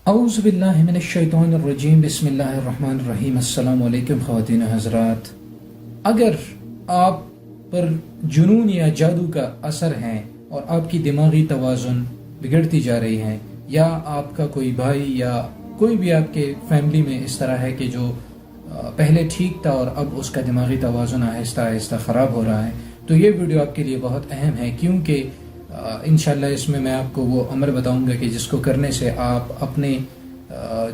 اعوذ باللہ من الشیطان الرجیم بسم اللہ الرحمن الرحیم السلام علیکم خواتین حضرات. اگر آپ پر جنون یا جادو کا اثر ہے اور آپ کی دماغی توازن بگڑتی جا رہی ہے، یا آپ کا کوئی بھائی یا کوئی بھی آپ کے فیملی میں اس طرح ہے کہ جو پہلے ٹھیک تھا اور اب اس کا دماغی توازن آہستہ آہستہ خراب ہو رہا ہے، تو یہ ویڈیو آپ کے لیے بہت اہم ہے، کیونکہ انشاءاللہ اس میں آپ کو وہ عمل بتاؤں گا کہ جس کو کرنے سے آپ اپنے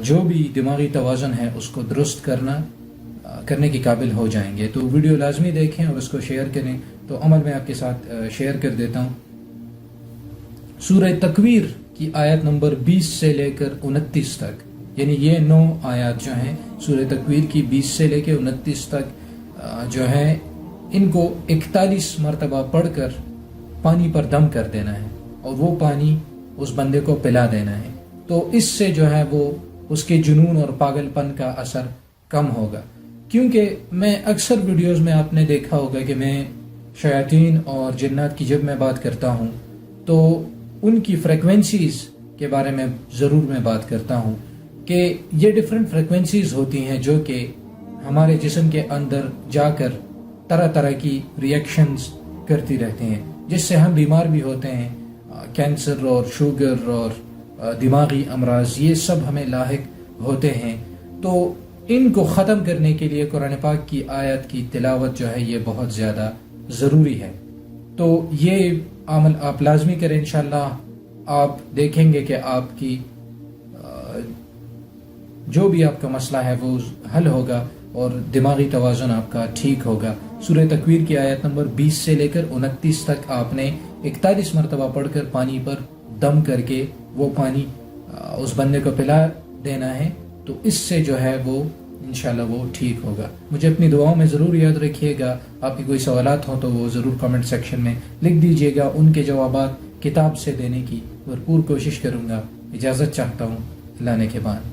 جو بھی دماغی توازن ہے اس کو درست کرنے کے قابل ہو جائیں گے. تو ویڈیو لازمی دیکھیں اور اس کو شیئر کریں. تو عمل میں آپ کے ساتھ شیئر کر دیتا ہوں. سورہ تکویر کی آیت نمبر 20 سے لے کر 29 تک، یعنی یہ 9 آیات جو ہیں سورہ تکویر کی 20 سے لے کے 29 تک جو ہیں، ان کو 41 مرتبہ پڑھ کر پانی پر دم کر دینا ہے اور وہ پانی اس بندے کو پلا دینا ہے. تو اس سے جو ہے وہ اس کے جنون اور پاگل پن کا اثر کم ہوگا. کیونکہ میں اکثر ویڈیوز میں آپ نے دیکھا ہوگا کہ میں شیاطین اور جنات کی جب میں بات کرتا ہوں تو ان کی فریکوینسیز کے بارے میں ضرور میں بات کرتا ہوں کہ یہ ڈیفرنٹ فریکوینسیز ہوتی ہیں جو کہ ہمارے جسم کے اندر جا کر طرح طرح کی ریئیکشنز کرتی رہتی ہیں، جس سے ہم بیمار بھی ہوتے ہیں. کینسر اور شوگر اور دماغی امراض یہ سب ہمیں لاحق ہوتے ہیں. تو ان کو ختم کرنے کے لیے قرآن پاک کی آیت کی تلاوت جو ہے یہ بہت زیادہ ضروری ہے. تو یہ عمل آپ لازمی کریں. انشاءاللہ آپ دیکھیں گے کہ آپ کی جو بھی آپ کا مسئلہ ہے وہ حل ہوگا اور دماغی توازن آپ کا ٹھیک ہوگا. سورہ تکویر کی آیت نمبر 20 سے لے کر 29 تک آپ نے 41 مرتبہ پڑھ کر پانی پر دم کر کے وہ پانی اس بندے کو پلا دینا ہے. تو اس سے جو ہے وہ انشاءاللہ وہ ٹھیک ہوگا. مجھے اپنی دعاؤں میں ضرور یاد رکھیے گا. آپ کی کوئی سوالات ہوں تو وہ ضرور کامنٹ سیکشن میں لکھ دیجیے گا. ان کے جوابات کتاب سے دینے کی بھرپور کوشش کروں گا. اجازت چاہتا ہوں. اللہ نے کے بعد.